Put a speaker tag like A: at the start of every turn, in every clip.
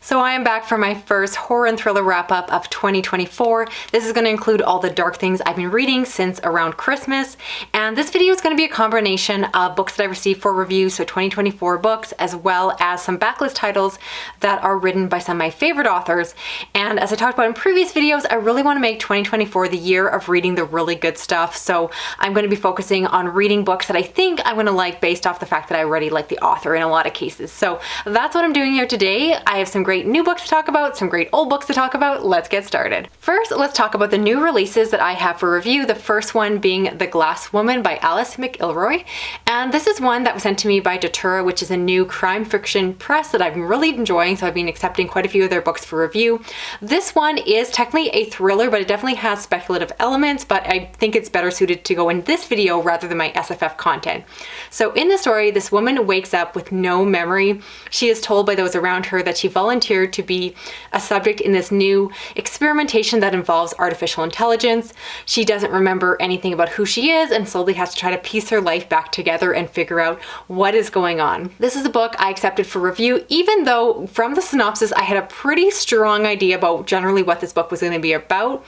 A: So I am back for my first horror and thriller wrap-up of 2024. This is going to include all the dark things I've been reading since around Christmas, and this video is going to be a combination of books that I received for review, so 2024 books, as well as some backlist titles that are written by some of my favorite authors. And as I talked about in previous videos, I really want to make 2024 the year of reading the really good stuff, so I'm going to be focusing on reading books that I think I'm going to like based off the fact that I already like the author in a lot of cases. So that's what I'm doing here today. I have some great new books to talk about, some great old books to talk about. Let's get started. First, let's talk about the new releases that I have for review. The first one being The Glass Woman by Alice McIlroy. And this is one that was sent to me by Datura, which is a new crime fiction press that I've been really enjoying, so I've been accepting quite a few of their books for review. This one is technically a thriller, but it definitely has speculative elements, but I think it's better suited to go in this video rather than my SFF content. So in the story, this woman wakes up with no memory. She is told by those around her that she volunteered to be a subject in this new experimentation that involves artificial intelligence. She doesn't remember anything about who she is and slowly has to try to piece her life back together and figure out what is going on. This is a book I accepted for review, even though from the synopsis I had a pretty strong idea about generally what this book was going to be about.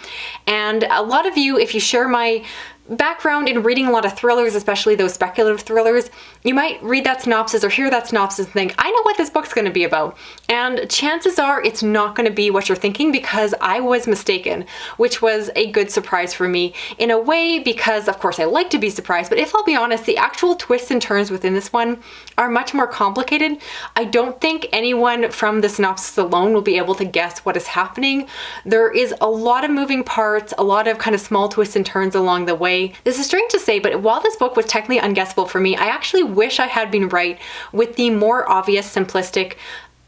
A: And a lot of you, if you share my background in reading a lot of thrillers, especially those speculative thrillers, you might read that synopsis or hear that synopsis and think, I know what this book's going to be about. And chances are it's not going to be what you're thinking, because I was mistaken, which was a good surprise for me in a way, because of course I like to be surprised, but if I'll be honest, the actual twists and turns within this one are much more complicated. I don't think anyone from the synopsis alone will be able to guess what is happening. There is a lot of moving parts, a lot of kind of small twists and turns along the way. This is strange to say, but while this book was technically unguessable for me, I actually wish I had been right with the more obvious, simplistic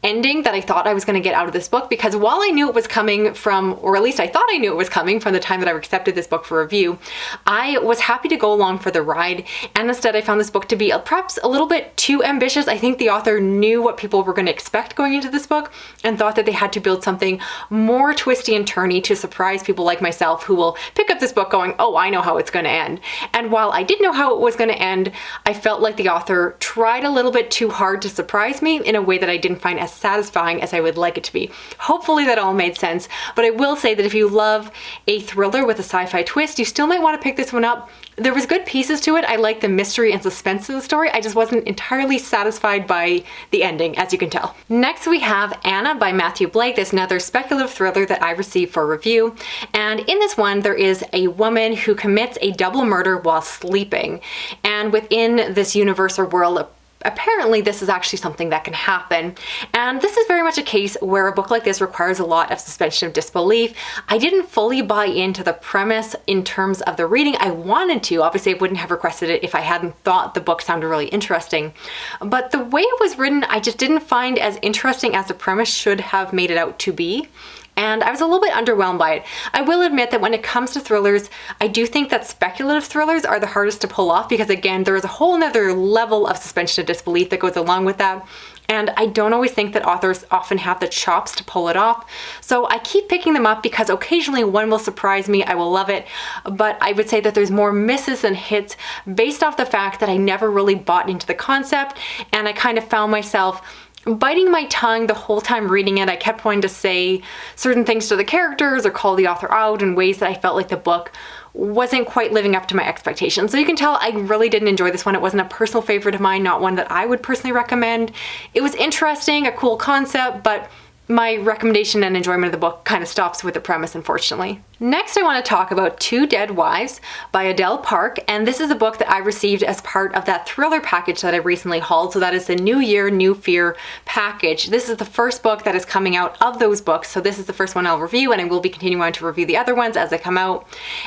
A: ending that I thought I was going to get out of this book, because while I knew it was coming from, or at least I thought I knew it was coming from the time that I accepted this book for review, I was happy to go along for the ride, and instead I found this book to be perhaps a little bit too ambitious. I think the author knew what people were going to expect going into this book and thought that they had to build something more twisty and turny to surprise people like myself, who will pick up this book going, oh, I know how it's going to end. And while I did know how it was going to end, I felt like the author tried a little bit too hard to surprise me in a way that I didn't find as satisfying as I would like it to be. Hopefully that all made sense, but I will say that if you love a thriller with a sci-fi twist, you still might want to pick this one up. There was good pieces to it. I like the mystery and suspense of the story. I just wasn't entirely satisfied by the ending, as you can tell. Next we have Anna by Matthew Blake. This is another speculative thriller that I received for review. And in this one, there is a woman who commits a double murder while sleeping. And within this universe or world, apparently this is actually something that can happen. And this is very much a case where a book like this requires a lot of suspension of disbelief. I didn't fully buy into the premise in terms of the reading. I wanted to. Obviously I wouldn't have requested it if I hadn't thought the book sounded really interesting. But the way it was written, I just didn't find as interesting as the premise should have made it out to be. And I was a little bit underwhelmed by it. I will admit that when it comes to thrillers, I do think that speculative thrillers are the hardest to pull off, because again, there is a whole nother level of suspension of disbelief that goes along with that. And I don't always think that authors often have the chops to pull it off. So I keep picking them up because occasionally one will surprise me, I will love it. But I would say that there's more misses than hits based off the fact that I never really bought into the concept, and I kind of found myself biting my tongue the whole time reading it. I kept wanting to say certain things to the characters or call the author out in ways that I felt like the book wasn't quite living up to my expectations. So you can tell I really didn't enjoy this one. It wasn't a personal favorite of mine, not one that I would personally recommend. It was interesting, a cool concept, but my recommendation and enjoyment of the book kind of stops with the premise, unfortunately. Next, I want to talk about Two Dead Wives by Adele Park, and this is a book that I received as part of that thriller package that I recently hauled. So that is the New Year, New Fear package. This is the first book that is coming out of those books, so this is the first one I'll review, and I will be continuing on to review the other ones as they come out.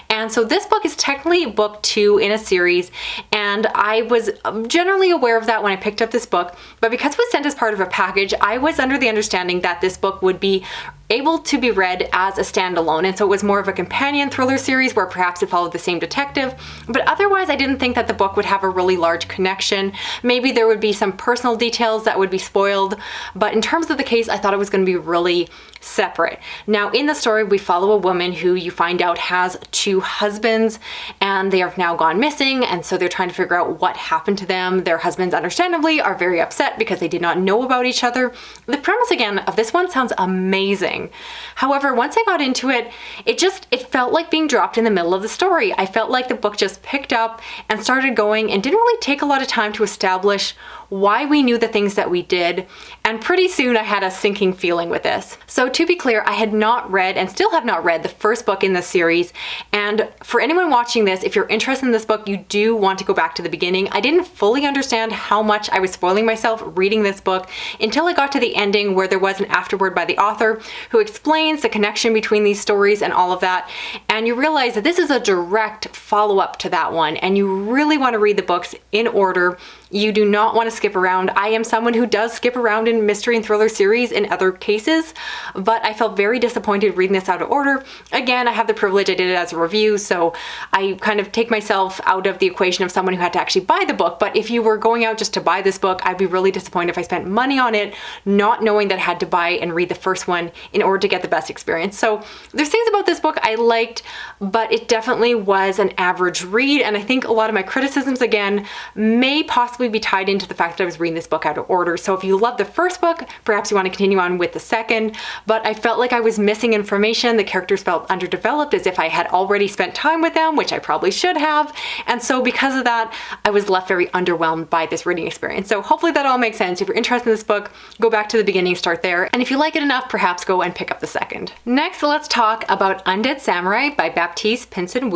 A: And so this book is technically book 2 in a series, and I was generally aware of that when I picked up this book, but because it was sent as part of a package, I was under the understanding that this book would be able to be read as a standalone, and so it was more of a companion thriller series where perhaps it followed the same detective, but otherwise I didn't think that the book would have a really large connection. Maybe there would be some personal details that would be spoiled, but in terms of the case, I thought it was going to be really separate. Now, in the story, we follow a woman who you find out has 2 husbands, and they have now gone missing, and so they're trying to figure out what happened to them. Their husbands, understandably, are very upset because they did not know about each other. The premise, again, of this one sounds amazing. However, once I got into it, it felt like being dropped in the middle of the story. I felt like the book just picked up and started going and didn't really take a lot of time to establish why we knew the things that we did, and pretty soon I had a sinking feeling with this. So to be clear, I had not read and still have not read the first book in this series, and for anyone watching this, if you're interested in this book, you do want to go back to the beginning. I didn't fully understand how much I was spoiling myself reading this book until I got to the ending where there was an afterword by the author who explains the connection between these stories and all of that, and you realize that this is a direct follow-up to that one, and you really want to read the books in order. You do not want to skip around. I am someone who does skip around in mystery and thriller series in other cases, but I felt very disappointed reading this out of order. Again, I have the privilege, I did it as a review, so I kind of take myself out of the equation of someone who had to actually buy the book, but if you were going out just to buy this book, I'd be really disappointed if I spent money on it, not knowing that I had to buy and read the first one in order to get the best experience. So there's things about this book I liked, but it definitely was an average read, and I think a lot of my criticisms, again, may possibly be tied into the fact that I was reading this book out of order. So if you love the first book, perhaps you want to continue on with the second, but I felt like I was missing information. The characters felt underdeveloped, as if I had already spent time with them, which I probably should have. And so because of that, I was left very underwhelmed by this reading experience. So hopefully that all makes sense. If you're interested in this book, go back to the beginning, start there. And if you like it enough, perhaps go and pick up the second. Next, let's talk about Undead Samurai by Baptiste, Pinson.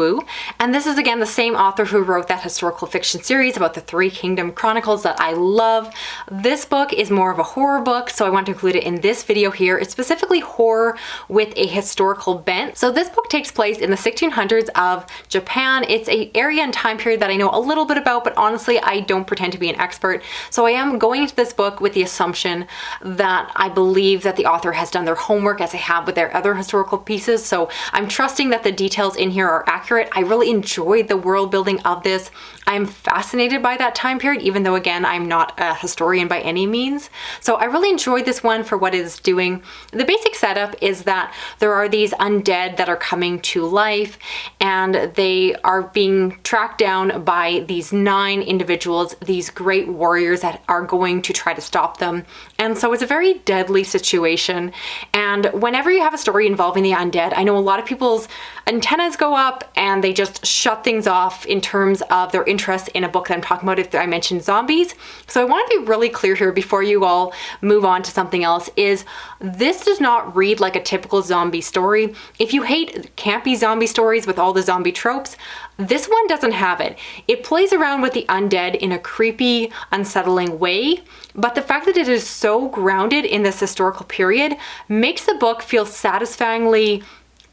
A: And this is again the same author who wrote that historical fiction series about the Three Kingdom Chronicles that I love. This book is more of a horror book, so I want to include it in this video here. It's specifically horror with a historical bent. So this book takes place in the 1600s of Japan. It's an area and time period that I know a little bit about, but honestly, I don't pretend to be an expert. So I am going into this book with the assumption that I believe that the author has done their homework, as I have with their other historical pieces. So I'm trusting that the details in here are accurate. I really enjoyed the world building of this. I'm fascinated by that time period, even though again, I'm not a historian by any means. So I really enjoyed this one for what it is doing. The basic setup is that there are these undead that are coming to life, and they are being tracked down by these 9 individuals, these great warriors that are going to try to stop them. And so it's a very deadly situation. And whenever you have a story involving the undead, I know a lot of people's antennas go up and they just shut things off in terms of their interest in a book that I'm talking about if I mention zombies. So I want to be really clear here before you all move on to something else, is this does not read like a typical zombie story. If you hate campy zombie stories with all the zombie tropes, this one doesn't have it. It plays around with the undead in a creepy, unsettling way, but the fact that it is so grounded in this historical period makes the book feel satisfyingly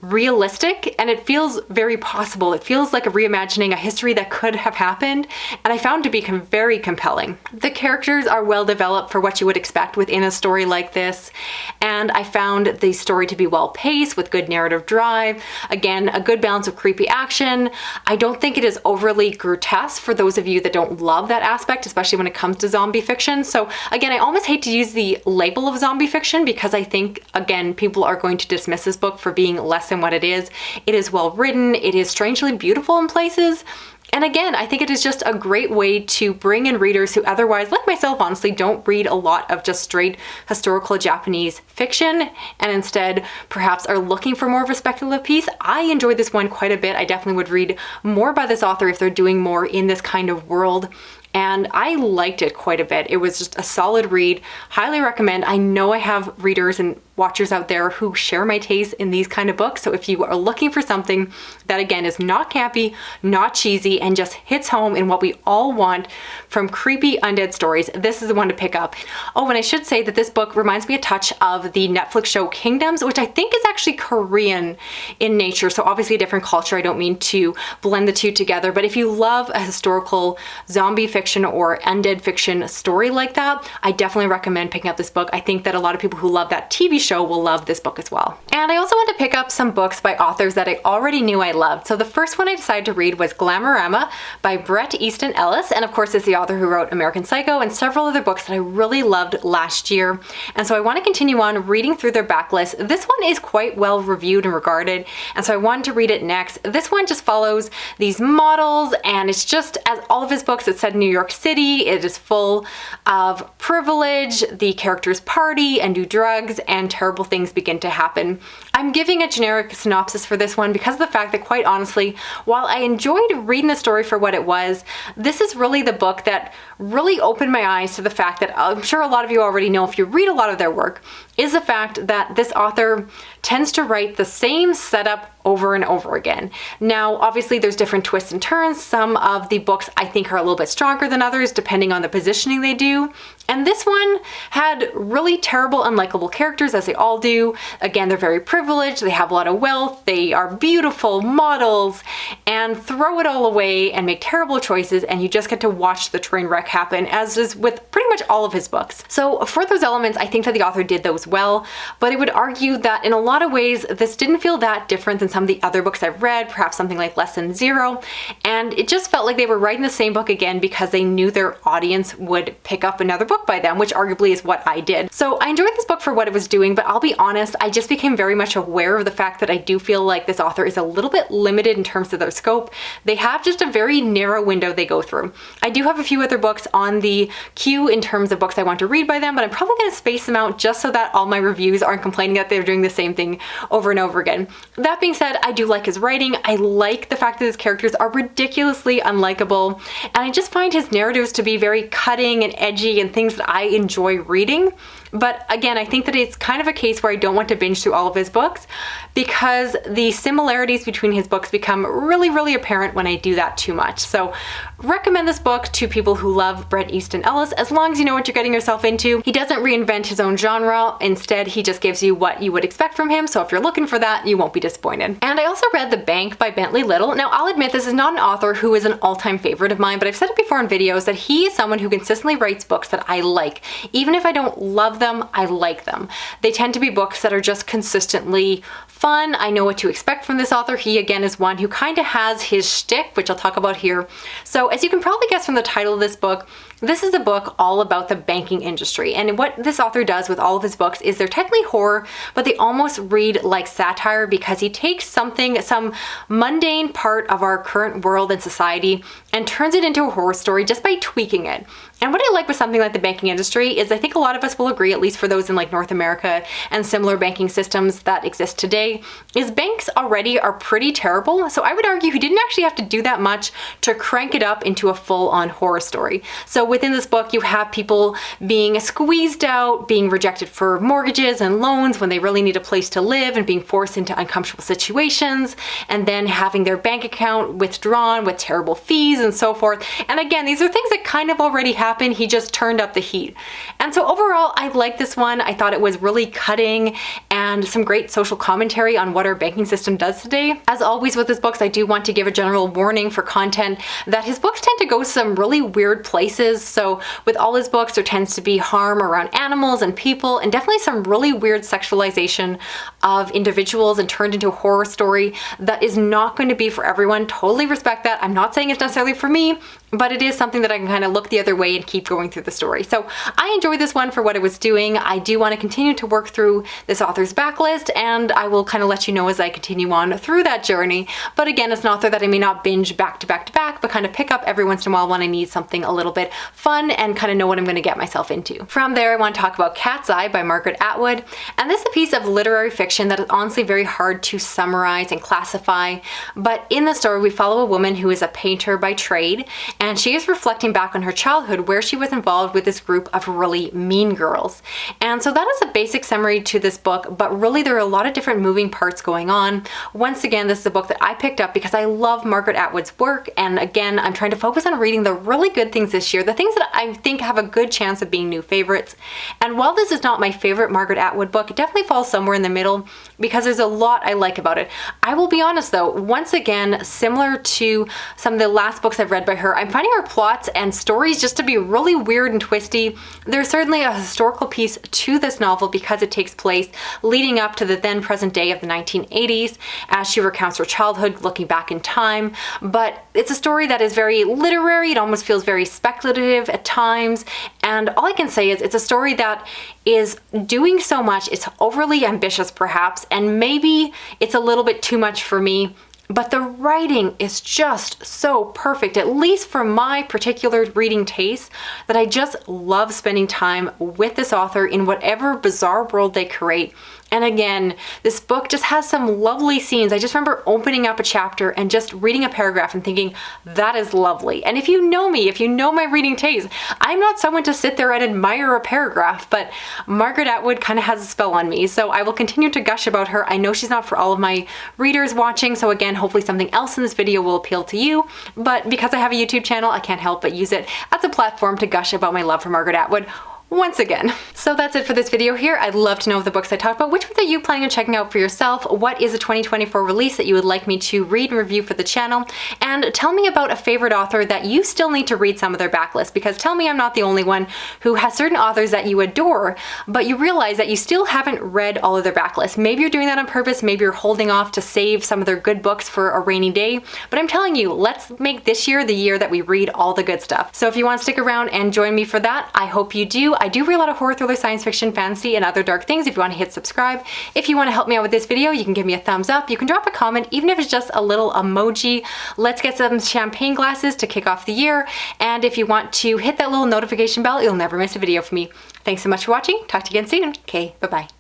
A: realistic, and it feels very possible. It feels like a reimagining a history that could have happened, and I found it to be very compelling. The characters are well developed for what you would expect within a story like this, and I found the story to be well paced with good narrative drive. Again, a good balance of creepy action. I don't think it is overly grotesque for those of you that don't love that aspect, especially when it comes to zombie fiction. So again, I almost hate to use the label of zombie fiction because I think, again, people are going to dismiss this book for being less than what it is. It is well written, it is strangely beautiful in places, and again, I think it is just a great way to bring in readers who otherwise, like myself, honestly, don't read a lot of just straight historical Japanese fiction, and instead perhaps are looking for more of a speculative piece. I enjoyed this one quite a bit. I definitely would read more by this author if they're doing more in this kind of world. And I liked it quite a bit. It was just a solid read. Highly recommend. I know I have readers and watchers out there who share my taste in these kind of books. So if you are looking for something that again is not campy, not cheesy, and just hits home in what we all want from creepy undead stories, this is the one to pick up. Oh, and I should say that this book reminds me a touch of the Netflix show Kingdoms, which I think is actually Korean in nature. So obviously a different culture. I don't mean to blend the two together, but if you love a historical zombie fiction or undead fiction story like that, I definitely recommend picking up this book. I think that a lot of people who love that TV show will love this book as well. And I also want to pick up some books by authors that I already knew I loved. So the first one I decided to read was Glamorama by Bret, Easton, Ellis, and of course it's the author who wrote American Psycho and several other books that I really loved last year. And so I want to continue on reading through their backlist. This one is quite well reviewed and regarded, and so I wanted to read it next. This one just follows these models, and it's just, as all of his books, it's set in New York City. It is full of privilege, the characters party and do drugs, and terrible things begin to happen. I'm giving a generic synopsis for this one because of the fact that, quite honestly, while I enjoyed reading the story for what it was, this is really the book that really opened my eyes to the fact that I'm sure a lot of you already know if you read a lot of their work, is the fact that this author tends to write the same setup over and over again. Now, obviously there's different twists and turns. Some of the books I think are a little bit stronger than others depending on the positioning they do. And this one had really terrible, unlikable characters, as they all do. Again, they're very privileged, they have a lot of wealth, they are beautiful models, and throw it all away and make terrible choices, and you just get to watch the train wreck happen, as is with pretty much all of his books. So for those elements, I think that the author did those well, but I would argue that in a lot of ways, this didn't feel that different than some of the other books I've read, perhaps something like Less Than Zero, and it just felt like they were writing the same book again because they knew their audience would pick up another book by them, which arguably is what I did. So I enjoyed this book for what it was doing, but I'll be honest, I just became very much aware of the fact that I do feel like this author is a little bit limited in terms of their scope. They have just a very narrow window they go through. I do have a few other books on the queue in terms of books I want to read by them, but I'm probably going to space them out just so that all my reviews aren't complaining that they're doing the same thing over and over again. That being said, I do like his writing. I like the fact that his characters are ridiculously unlikable, and I just find his narratives to be very cutting and edgy and things that I enjoy reading. But again, I think that it's kind of a case where I don't want to binge through all of his books because the similarities between his books become really, really apparent when I do that too much. So recommend this book to people who love Bret Easton Ellis, as long as you know what you're getting yourself into. He doesn't reinvent his own genre. Instead, he just gives you what you would expect from him. So if you're looking for that, you won't be disappointed. And I also read The Bank by Bentley. Now, I'll admit this is not an author who is an all-time favorite of mine, but I've said it before in videos that he is someone who consistently writes books that I like. Even if I don't love them, I like them. They tend to be books that are just consistently fun. I know what to expect from this author. He, again, is one who kind of has his shtick, which I'll talk about here. So as you can probably guess from the title of this book, this is a book all about the banking industry. And what this author does with all of his books is they're technically horror, but they almost read like satire because he takes some mundane part of our current world and society and turns it into a horror story just by tweaking it. And what I like with something like the banking industry is I think a lot of us will agree, at least for those in like North America and similar banking systems that exist today, is banks already are pretty terrible. So I would argue he didn't actually have to do that much to crank it up into a full-on horror story. So within this book, you have people being squeezed out, being rejected for mortgages and loans when they really need a place to live, and being forced into uncomfortable situations, and then having their bank account withdrawn with terrible fees and so forth. And again, these are things that kind of already happen. He just turned up the heat. And so overall, I like this one. I thought it was really cutting and some great social commentary on what our banking system does today. As always with his books, I do want to give a general warning for content that his books tend to go some really weird places. So with all his books, there tends to be harm around animals and people, and definitely some really weird sexualization of individuals and turned into a horror story that is not going to be for everyone. Totally respect that. I'm not saying it's necessarily for me, but it is something that I can kind of look the other way and keep going through the story. So I enjoyed this one for what it was doing. I do want to continue to work through this author's backlist, and I will kind of let you know as I continue on through that journey. But again, it's an author that I may not binge back to back to back, but kind of pick up every once in a while when I need something a little bit fun and kind of know what I'm going to get myself into. From there, I want to talk about Cat's Eye by Margaret Atwood. And this is a piece of literary fiction that is honestly very hard to summarize and classify. But in the story, we follow a woman who is a painter by trade, and she is reflecting back on her childhood where she was involved with this group of really mean girls. And so that is a basic summary to this book, but but really there are a lot of different moving parts going on. Once again, this is a book that I picked up because I love Margaret Atwood's work, and again, I'm trying to focus on reading the really good things this year, the things that I think have a good chance of being new favorites. And while this is not my favorite Margaret Atwood book, it definitely falls somewhere in the middle because there's a lot I like about it. I will be honest though, once again, similar to some of the last books I've read by her, I'm finding her plots and stories just to be really weird and twisty. There's certainly a historical piece to this novel because it takes place leading up to the then present day of the 1980s as she recounts her childhood looking back in time. But it's a story that is very literary, it almost feels very speculative at times, and all I can say is it's a story that is doing so much, it's overly ambitious perhaps, and maybe it's a little bit too much for me. But the writing is just so perfect, at least for my particular reading taste, that I just love spending time with this author in whatever bizarre world they create. And again, this book just has some lovely scenes. I just remember opening up a chapter and just reading a paragraph and thinking, that is lovely. And if you know me, if you know my reading taste, I'm not someone to sit there and admire a paragraph, but Margaret Atwood kind of has a spell on me. So I will continue to gush about her. I know she's not for all of my readers watching, so again, hopefully something else in this video will appeal to you. But because I have a YouTube channel, I can't help but use it as a platform to gush about my love for Margaret Atwood once again. So that's it for this video here. I'd love to know of the books I talked about. Which ones are you planning on checking out for yourself? What is a 2024 release that you would like me to read and review for the channel? And tell me about a favorite author that you still need to read some of their backlist, because tell me I'm not the only one who has certain authors that you adore, but you realize that you still haven't read all of their backlist. Maybe you're doing that on purpose, maybe you're holding off to save some of their good books for a rainy day, but I'm telling you, let's make this year the year that we read all the good stuff. So if you want to stick around and join me for that, I hope you do. I do read a lot of horror, thriller, science fiction, fantasy, and other dark things. If you want to hit subscribe. If you want to help me out with this video, you can give me a thumbs up. You can drop a comment, even if it's just a little emoji. Let's get some champagne glasses to kick off the year. And if you want to hit that little notification bell, you'll never miss a video from me. Thanks so much for watching. Talk to you again soon. Okay, bye-bye.